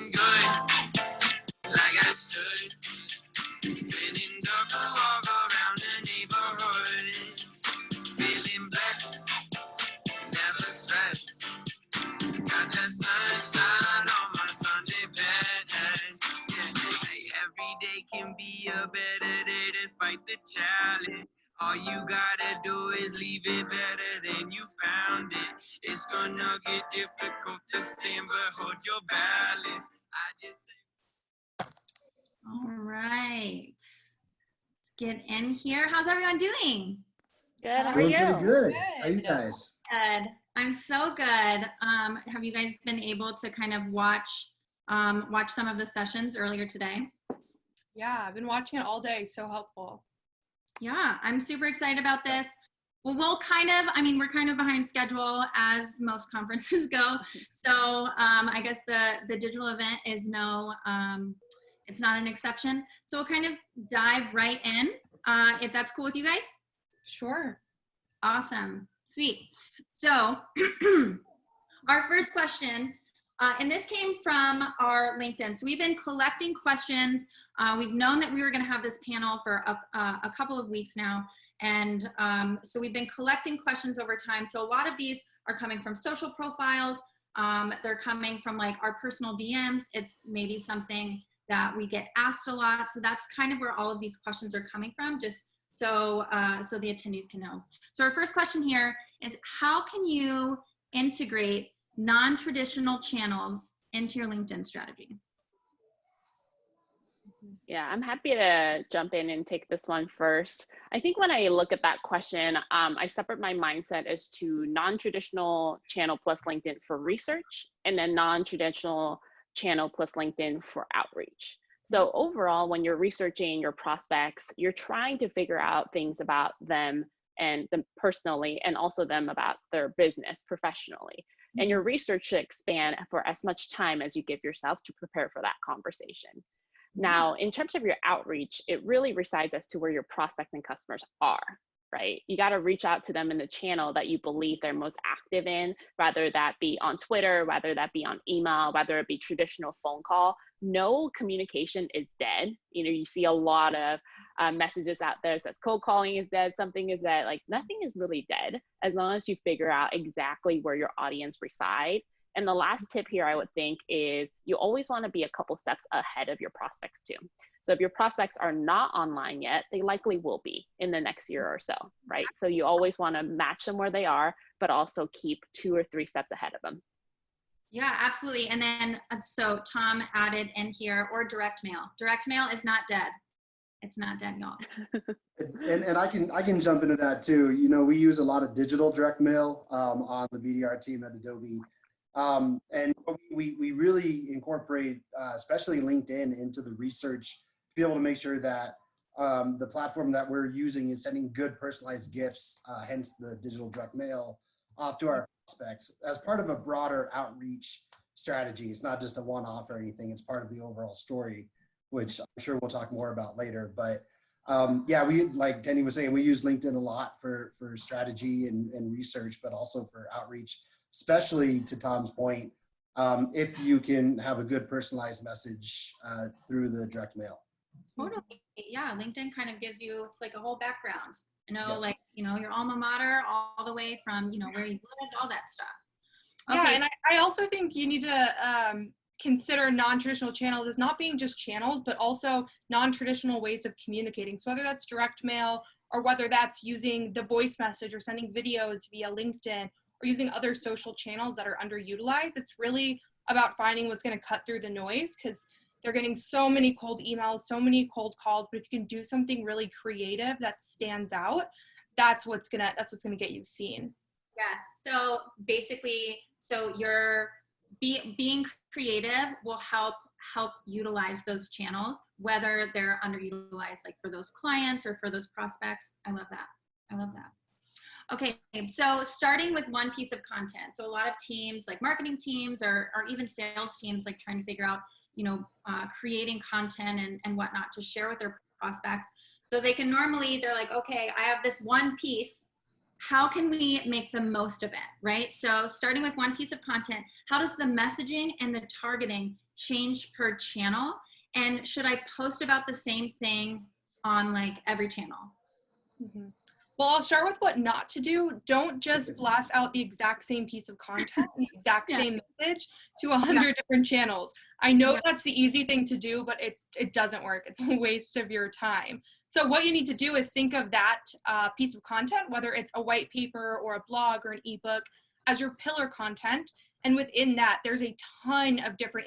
feeling good, like I should. Been in dark, I walk around the neighborhood. Feeling blessed, never stressed. Got the sunshine on my Sunday best. Yeah, every day can be a better day despite the challenge. All you gotta do is leave it better than you found it. It's gonna get difficult to stand, but hold your balance. I just say. All right. Let's get in here. How's everyone doing? Good. How are Doing you? pretty good. How are you guys? Good. I'm so good. Have you guys been able to kind of watch some of the sessions earlier today? Yeah, I've been watching it all day. So helpful. Yeah, I'm super excited about this. Well, we're kind of behind schedule as most conferences go. So I guess the digital event is it's not an exception. So we'll kind of dive right in, if that's cool with you guys. Sure. Awesome. Sweet. So our first question, and this came from our LinkedIn. So we've been collecting questions. We've known that we were going to have this panel for a couple of weeks now. And so we've been collecting questions over time. So a lot of these are coming from social profiles. They're coming from like our personal DMs. It's maybe something that we get asked a lot. So that's kind of where all of these questions are coming from, just so the attendees can know. So our first question here is, how can you integrate non-traditional channels into your LinkedIn strategy? Yeah, I'm happy to jump in and take this one first. I think when I look at that question, I separate my mindset as to non-traditional channel plus LinkedIn for research, and then non-traditional channel plus LinkedIn for outreach. So overall, when you're researching your prospects, you're trying to figure out things about them and them personally, and also them about their business professionally. And your research should expand for as much time as you give yourself to prepare for that conversation. Now, in terms of your outreach, it really resides as to where your prospects and customers are, right? You got to reach out to them in the channel that you believe they're most active in, whether that be on Twitter, whether that be on email, whether it be traditional phone call. No communication is dead. You know, you see a lot of messages out there that says cold calling is dead, something is dead. Like, nothing is really dead as long as you figure out exactly where your audience reside. And the last tip here I would think is you always want to be a couple steps ahead of your prospects too. So if your prospects are not online yet, they likely will be in the next year or so, right? So you always want to match them where they are, but also keep 2 or 3 steps ahead of them. Yeah, absolutely. And then, so Tom added in here, or direct mail. Direct mail is not dead. It's not dead, y'all. And I can jump into that too. You know, we use a lot of digital direct mail on the BDR team at Adobe. And we really incorporate, especially LinkedIn, into the research to be able to make sure that the platform that we're using is sending good personalized gifts, hence the digital direct mail, off to our prospects as part of a broader outreach strategy. It's not just a one-off or anything. It's part of the overall story, which I'm sure we'll talk more about later. But yeah, we, like Denny was saying, we use LinkedIn a lot for strategy and research, but also for outreach, especially to Tom's point, if you can have a good personalized message through the direct mail. Totally. Yeah, LinkedIn kind of gives you, it's like a whole background. You know, like, you know, your alma mater, all the way from, you know, where you lived, all that stuff. Okay. Yeah, and I also think you need to consider non-traditional channels as not being just channels, but also non-traditional ways of communicating. So whether that's direct mail, or whether that's using the voice message or sending videos via LinkedIn, or using other social channels that are underutilized, it's really about finding what's going to cut through the noise, because they're getting so many cold emails, so many cold calls. But if you can do something really creative that stands out, that's what's gonna get you seen. Yes. So basically, so you're being creative will help utilize those channels, whether they're underutilized, like for those clients or for those prospects. I love that. I love that. Okay, so starting with one piece of content. So a lot of teams, like marketing teams or even sales teams, like trying to figure out, you know, creating content and whatnot to share with their prospects. So they can normally, they're like, okay, I have this one piece how can we make the most of it, right? So starting with one piece of content, how does the messaging and the targeting change per channel? And should I post about the same thing on like every channel? Mm-hmm. Well, I'll start with what not to do. Don't just blast out the exact same piece of content, the exact same message to 100 different channels. I know that's the easy thing to do, but it doesn't work. It's a waste of your time. So what you need to do is think of that piece of content, whether it's a white paper or a blog or an ebook, as your pillar content. And within that, there's a ton of different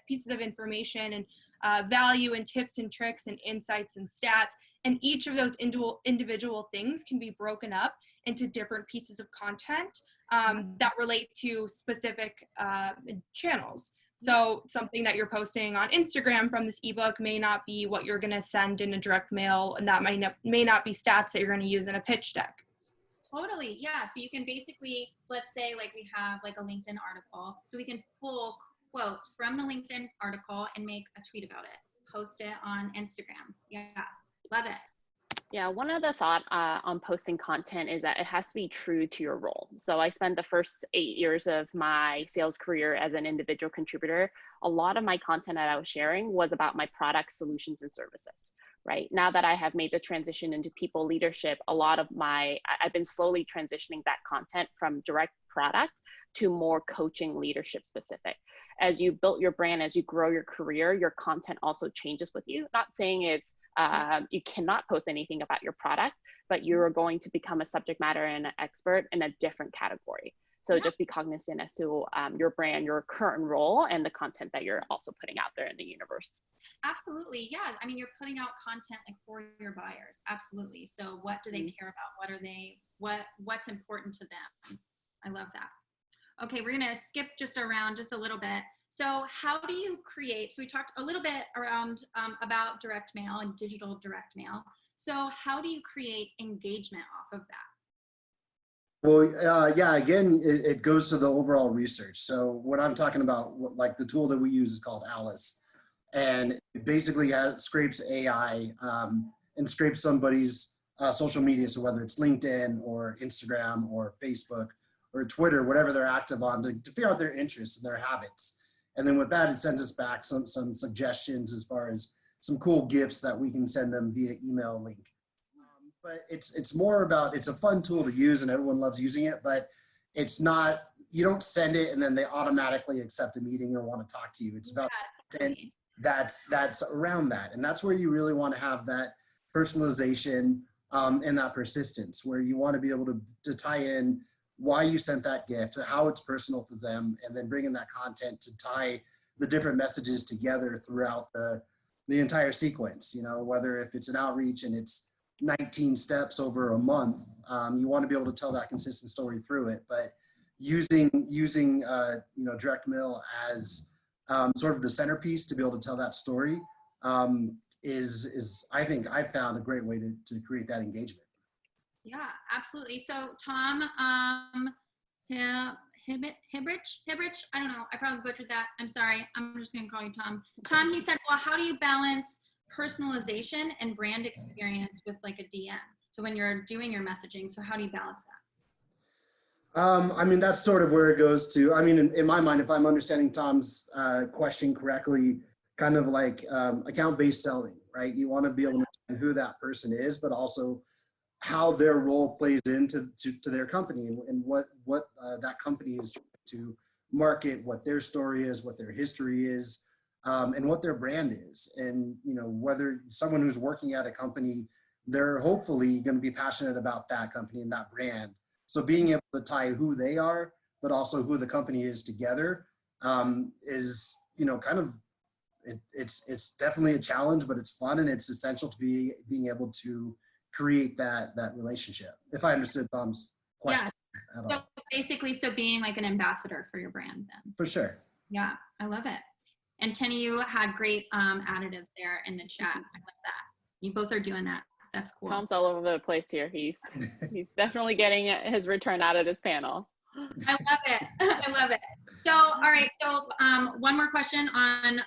pieces of information and value and tips and tricks and insights and stats. And each of those individual things can be broken up into different pieces of content that relate to specific channels. So something that you're posting on Instagram from this ebook may not be what you're going to send in a direct mail, and that may not be stats that you're going to use in a pitch deck. Totally, yeah. So you can basically, so let's say like we have like a LinkedIn article, so we can pull quotes from the LinkedIn article and make a tweet about it, post it on Instagram. Yeah, love it. Yeah, one of the thought on posting content is that it has to be true to your role. So I spent the first 8 years of my sales career as an individual contributor. A lot of my content that I was sharing was about my products, solutions, and services, right? Now that I have made the transition into people leadership, I've been slowly transitioning that content from direct product to more coaching leadership specific. As you build your brand, as you grow your career, your content also changes with you. Not saying it's you cannot post anything about your product, but you're going to become a subject matter and an expert in a different category. So just be cognizant as to your brand, your current role, and the content that you're also putting out there in the universe. Absolutely, yeah. I mean, you're putting out content like for your buyers. Absolutely. So what do they care about? What's important to them? I love that. Okay, we're gonna skip just around just a little bit. So how do you create, so we talked a little bit around about direct mail and digital direct mail. So how do you create engagement off of that? Well, yeah, again, it goes to the overall research. So what I'm talking about, like the tool that we use is called Alice. And it basically scrapes AI and scrapes somebody's social media. So whether it's LinkedIn or Instagram or Facebook or Twitter, whatever they're active on, to figure out their interests and their habits. And then with that, it sends us back some suggestions as far as some cool gifts that we can send them via email link. But it's more about, it's a fun tool to use and everyone loves using it, but it's not, you don't send it and then they automatically accept a meeting or want to talk to you. It's about that's around that. And that's where you really want to have that personalization and that persistence, where you want to be able to tie in why you sent that gift, how it's personal to them, and then bring in that content to tie the different messages together throughout the entire sequence. You know, whether if it's an outreach and it's 19 steps over a month, you want to be able to tell that consistent story through it. But using direct mail as sort of the centerpiece to be able to tell that story is I think I've found a great way to create that engagement. Yeah, absolutely. So Tom, Hibrich, I don't know, I probably butchered that. I'm sorry. I'm just gonna call you Tom. Tom, he said, well, how do you balance personalization and brand experience with like a DM? So when you're doing your messaging, so how do you balance that? I mean, that's sort of where it goes to, I mean, in my mind, if I'm understanding Tom's question correctly, kind of like account-based selling, right? You want to be able to understand who that person is, but also how their role plays into their company and what that company is trying to market, what their story is, what their history is, and what their brand is. And, you know, whether someone who's working at a company, they're hopefully going to be passionate about that company and that brand. So being able to tie who they are, but also who the company is together is, you know, kind of, it's definitely a challenge, but it's fun and it's essential to being able to create that relationship. If I understood Tom's question at all. So basically, so being like an ambassador for your brand then. For sure. Yeah, I love it. And Tenny, you had great additives there in the chat. I like that. You both are doing that. That's cool. Tom's all over the place here. He's definitely getting his return out of this panel. I love it. I love it. So, all right. So, one more question on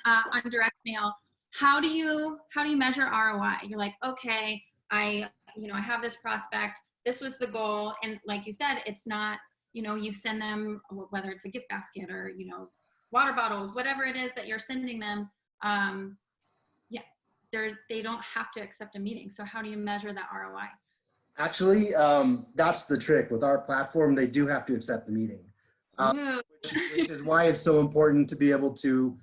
direct mail. How do you measure ROI? You're like, okay, I have this prospect. this was the goal. And like you said, it's not, you know, you send them, whether it's a gift basket or, you know, water bottles, whatever it is that you're sending them. Yeah, they don't have to accept a meeting. So how do you measure that ROI? Actually, that's the trick. With our platform, they do have to accept the meeting, which is why it's so important to be able to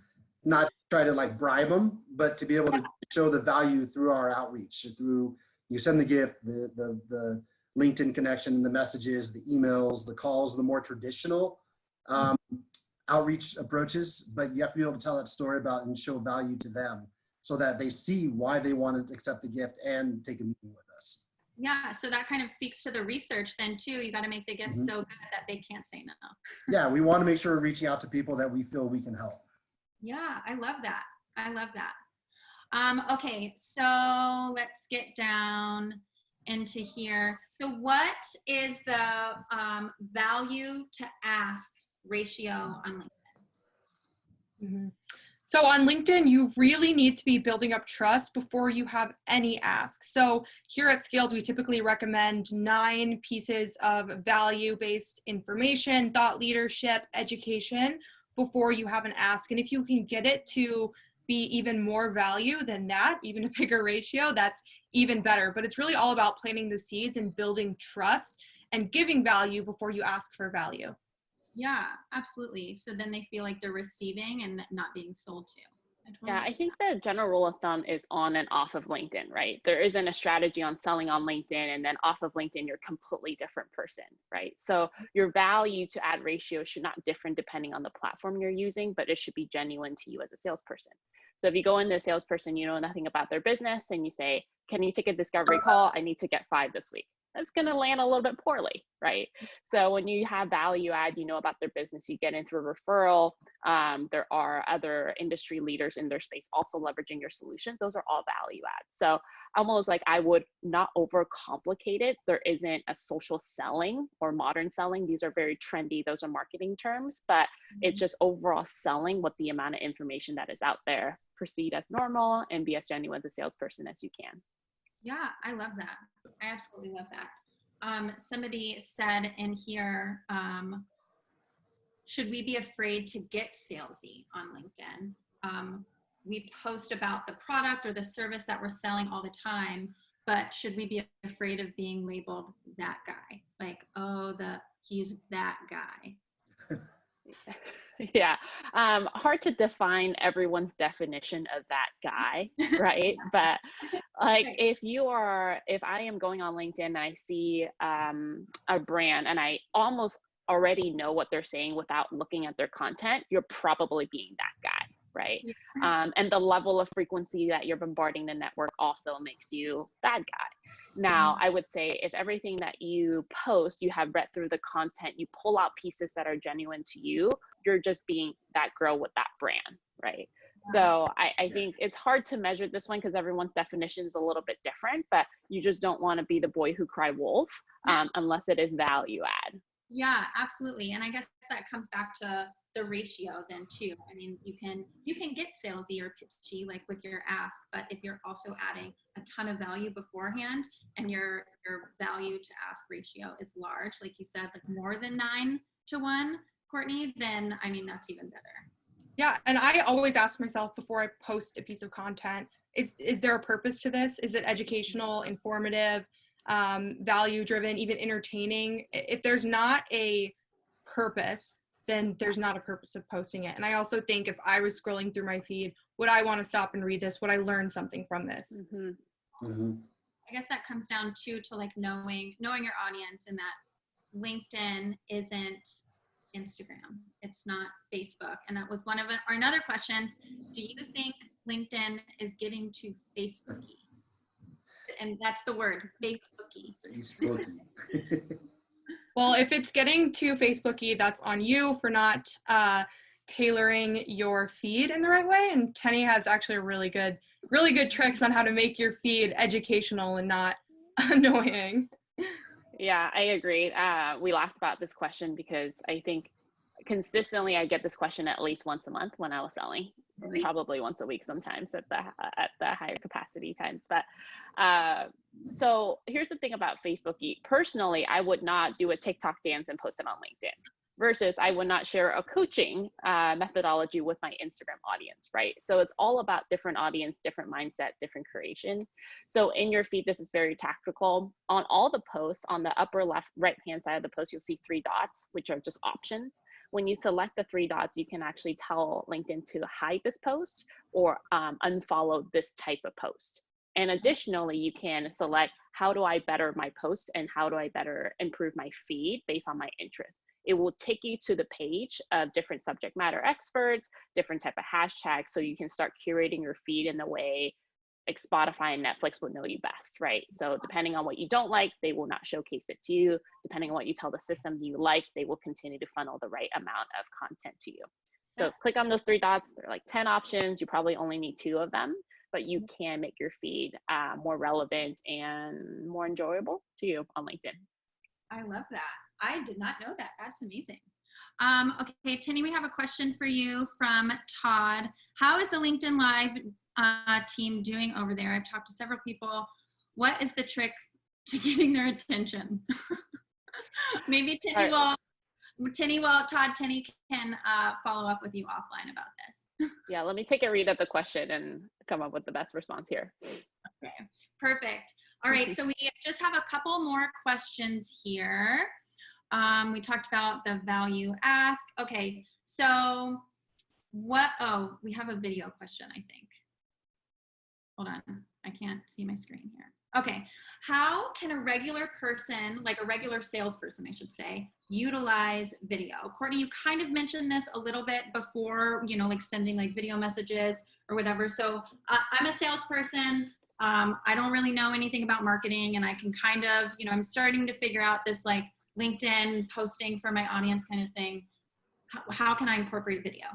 not try to like bribe them, but to be able to show the value through our outreach, through you send the gift, the LinkedIn connection, the messages, the emails, the calls, the more traditional outreach approaches, but you have to be able to tell that story about and show value to them so that they see why they want to accept the gift and take a meeting with us. Yeah, so that kind of speaks to the research then too. You got to make the gift so good that they can't say no. Yeah, we want to make sure we're reaching out to people that we feel we can help. Yeah, I love that. I love that. Okay, so let's get down into here. So what is the value to ask ratio on LinkedIn? So on LinkedIn, you really need to be building up trust before you have any asks. So here at Skaled, we typically recommend 9 pieces of value-based information, thought leadership, education before you have an ask. And if you can get it to be even more value than that, even a bigger ratio, that's even better. But it's really all about planting the seeds and building trust and giving value before you ask for value. Yeah, absolutely. So then they feel like they're receiving and not being sold to. Yeah, I think the general rule of thumb is on and off of LinkedIn, right? There isn't a strategy on selling on LinkedIn and then off of LinkedIn, you're a completely different person, right? So your value to ad ratio should not differ depending on the platform you're using, but it should be genuine to you as a salesperson. So if you go into a salesperson, you know nothing about their business and you say, can you take a discovery call? I need to get 5 this week. That's going to land a little bit poorly, right? So when you have value add, you know about their business, you get into a referral. There are other industry leaders in their space also leveraging your solution. Those are all value add. So almost like I would not overcomplicate it. There isn't a social selling or modern selling. These are very trendy. Those are marketing terms, but it's just overall selling with the amount of information that is out there. Proceed as normal and be as genuine as a salesperson as you can. Yeah, I love that. I absolutely love that. Somebody said in here, should we be afraid to get salesy on LinkedIn? We post about the product or the service that we're selling all the time, but should we be afraid of being labeled that guy? Like, oh, he's that guy. Yeah, hard to define everyone's definition of that guy, right? But like if I am going on LinkedIn and I see a brand and I almost already know what they're saying without looking at their content, you're probably being that guy, right? And the level of frequency that you're bombarding the network also makes you that guy. Now, I would say if everything that you post, you have read through the content, you pull out pieces that are genuine to you, you're just being that girl with that brand, right? So I think it's hard to measure this one because everyone's definition is a little bit different, but you just don't want to be the boy who cried wolf unless it is value add. Yeah, absolutely. And I guess that comes back to the ratio then too. I mean, you can get salesy or pitchy like with your ask, but if you're also adding a ton of value beforehand and your value to ask ratio is large, like you said, like more than 9-to-1, Courtney, then I mean, that's even better. Yeah, and I always ask myself before I post a piece of content, is there a purpose to this? Is it educational, informative, value driven, even entertaining? If there's not a purpose, then there's not a purpose of posting it. And I also think if I was scrolling through my feed, would I want to stop and read this? Would I learn something from this? I guess that comes down to like knowing your audience, and that LinkedIn isn't Instagram. It's not Facebook. And that was one of our another questions. Do you think LinkedIn is getting to Facebooky? And that's the word, Facebooky. Well, if it's getting too Facebooky, that's on you for not tailoring your feed in the right way. And Tenny has actually really good tricks on how to make your feed educational and not annoying. Yeah, I agree. We laughed about this question because I think consistently I get this question at least once a month when I was selling. probably once a week sometimes at the higher capacity times. But so here's the thing about Facebook. Personally, I would not do a TikTok dance and post it on LinkedIn, versus I would not share a coaching methodology with my Instagram audience, right? So it's all about different audience, different mindset, different creation. So in your feed, this is very tactical. On all the posts, on the upper left, right-hand side of the post, you'll see 3 dots, which are just options. When you select the 3 dots, you can actually tell LinkedIn to hide this post or unfollow this type of post. And additionally, you can select how do I better my post and how do I better improve my feed based on my interests. It will take you to the page of different subject matter experts, different type of hashtags, so you can start curating your feed in the way like Spotify and Netflix will know you best, right? So depending on what you don't like, they will not showcase it to you. Depending on what you tell the system you like, they will continue to funnel the right amount of content to you. So click on those 3 dots. There are like 10 options. You probably only need 2 of them, but you can make your feed more relevant and more enjoyable to you on LinkedIn. I love that. I did not know that. That's amazing. Okay, Tinny, we have a question for you from Todd. How is the LinkedIn Live team doing over there? I've talked to several people. What is the trick to getting their attention? Maybe Tinny can follow up with you offline about this. Yeah, let me take a read at the question and come up with the best response here. Okay, perfect. All right, so we just have a couple more questions here. We talked about the value ask. Okay, so we have a video question, I think. Hold on, I can't see my screen here. Okay, how can a regular person, like a regular salesperson, I should say, utilize video? Courtney, you kind of mentioned this a little bit before, like sending like video messages or whatever. So I'm a salesperson. I don't really know anything about marketing, and I can kind of, I'm starting to figure out this like LinkedIn posting for my audience kind of thing. How can I incorporate video?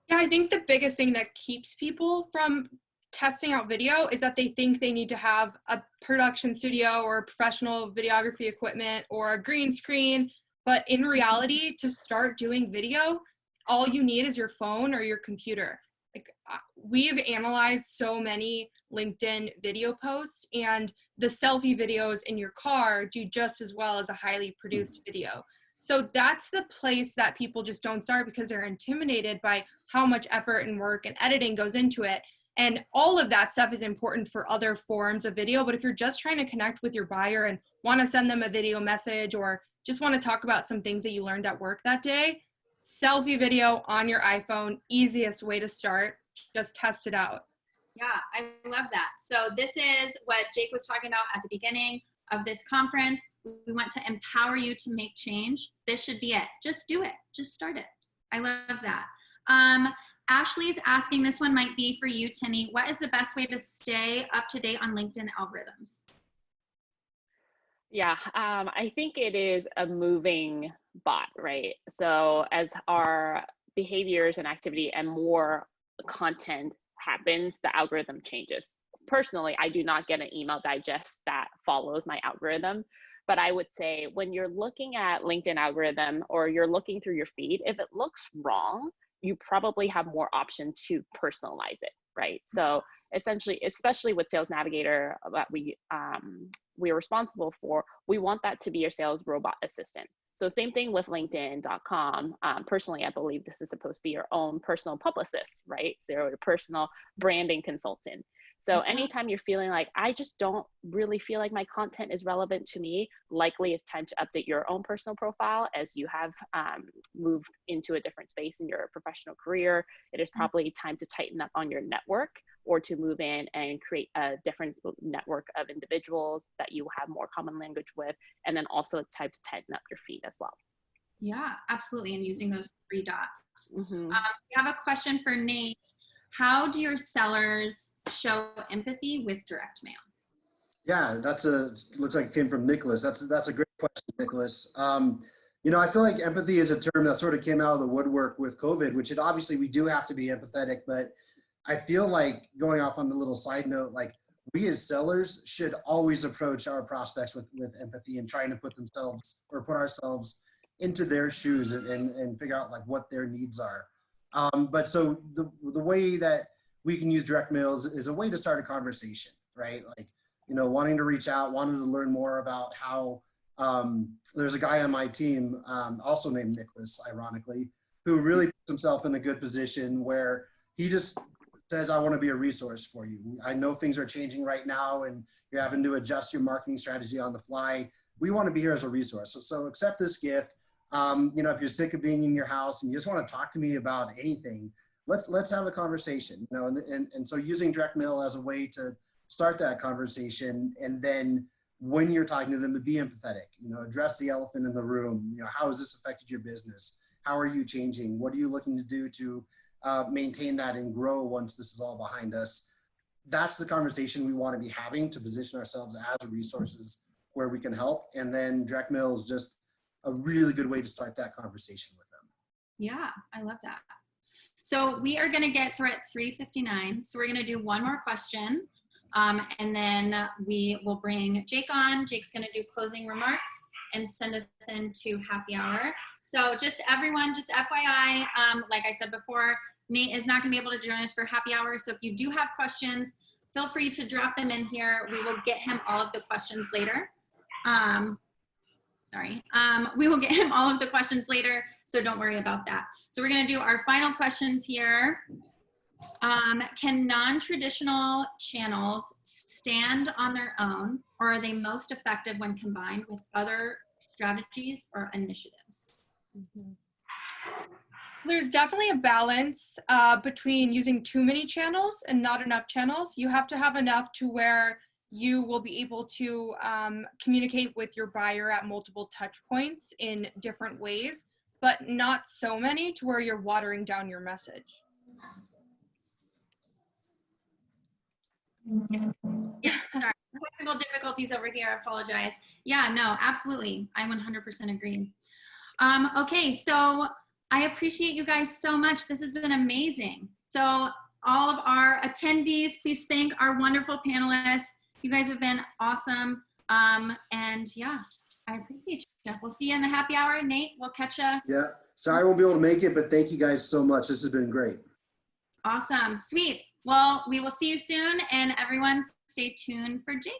Yeah, I think the biggest thing that keeps people from testing out video is that they think they need to have a production studio or professional videography equipment or a green screen. But in reality, to start doing video, all you need is your phone or your computer. Like, we've analyzed so many LinkedIn video posts, and the selfie videos in your car do just as well as a highly produced video. So that's the place that people just don't start because they're intimidated by how much effort and work and editing goes into it. And all of that stuff is important for other forms of video. But if you're just trying to connect with your buyer and want to send them a video message or just want to talk about some things that you learned at work that day, selfie video on your iPhone, easiest way to start. Just test it out. Yeah, I love that. So this is what Jake was talking about at the beginning of this conference. We want to empower you to make change. This should be it. Just do it. Just start it. I love that. Ashley's asking, this one might be for you, Tinny. What is the best way to stay up to date on LinkedIn algorithms? Yeah, I think it is a moving bot, right? So as our behaviors and activity and more content happens, the algorithm changes. Personally, I do not get an email digest that follows my algorithm. But I would say when you're looking at LinkedIn algorithm or you're looking through your feed, if it looks wrong, you probably have more option to personalize it, right? So essentially, especially with Sales Navigator that we are responsible for, we want that to be your sales robot assistant. So same thing with LinkedIn.com. Personally, I believe this is supposed to be your own personal publicist, right? So your personal branding consultant. So anytime you're feeling like, I just don't really feel like my content is relevant to me, likely it's time to update your own personal profile as you have moved into a different space in your professional career. It is probably time to tighten up on your network or to move in and create a different network of individuals that you have more common language with. And then also it's time to tighten up your feed as well. Yeah, absolutely. And using those 3 dots. Mm-hmm. We have a question for Nate. How do your sellers show empathy with direct mail? Yeah, looks like it came from Nicholas. That's a great question, Nicholas. I feel like empathy is a term that sort of came out of the woodwork with COVID, which obviously we do have to be empathetic, but I feel like, going off on a little side note, like we as sellers should always approach our prospects with empathy and trying to put ourselves into their shoes and figure out like what their needs are. But so the way that we can use direct mails is a way to start a conversation, right? Like, you know, wanting to reach out, wanting to learn more about how, there's a guy on my team, also named Nicholas, ironically, who really puts himself in a good position where he just says, I want to be a resource for you. I know things are changing right now and you're having to adjust your marketing strategy on the fly. We want to be here as a resource. So accept this gift. You know, if you're sick of being in your house and you just want to talk to me about anything, let's have a conversation, you know, and so using direct mail as a way to start that conversation. And then when you're talking to them, to be empathetic, you know, address the elephant in the room. You know, how has this affected your business? How are you changing? What are you looking to do to maintain that and grow once this is all behind us? That's the conversation we want to be having to position ourselves as resources where we can help. And then direct mail is just a really good way to start that conversation with them. Yeah, I love that. So we are going to get, so we're at 3:59. So we're going to do one more question. And then we will bring Jake on. Jake's going to do closing remarks and send us into happy hour. So just everyone, just FYI, like I said before, Nate is not going to be able to join us for happy hour. So if you do have questions, feel free to drop them in here. We will get him all of the questions later. We will get him all of the questions later, so don't worry about that. So we're going to do our final questions here. Can non-traditional channels stand on their own, or are they most effective when combined with other strategies or initiatives? Mm-hmm. There's definitely a balance between using too many channels and not enough channels. You have to have enough to where you will be able to communicate with your buyer at multiple touch points in different ways, but not so many to where you're watering down your message. Yeah, sorry. Technical difficulties over here, I apologize. Yeah, no, absolutely. I 100% agree. Okay, so I appreciate you guys so much. This has been amazing. So all of our attendees, please thank our wonderful panelists. You guys have been awesome. And yeah, I appreciate you. We'll see you in the happy hour. Nate, we'll catch you. Yeah, sorry I won't be able to make it, but thank you guys so much. This has been great. Awesome, sweet. Well, we will see you soon, and everyone stay tuned for Jake.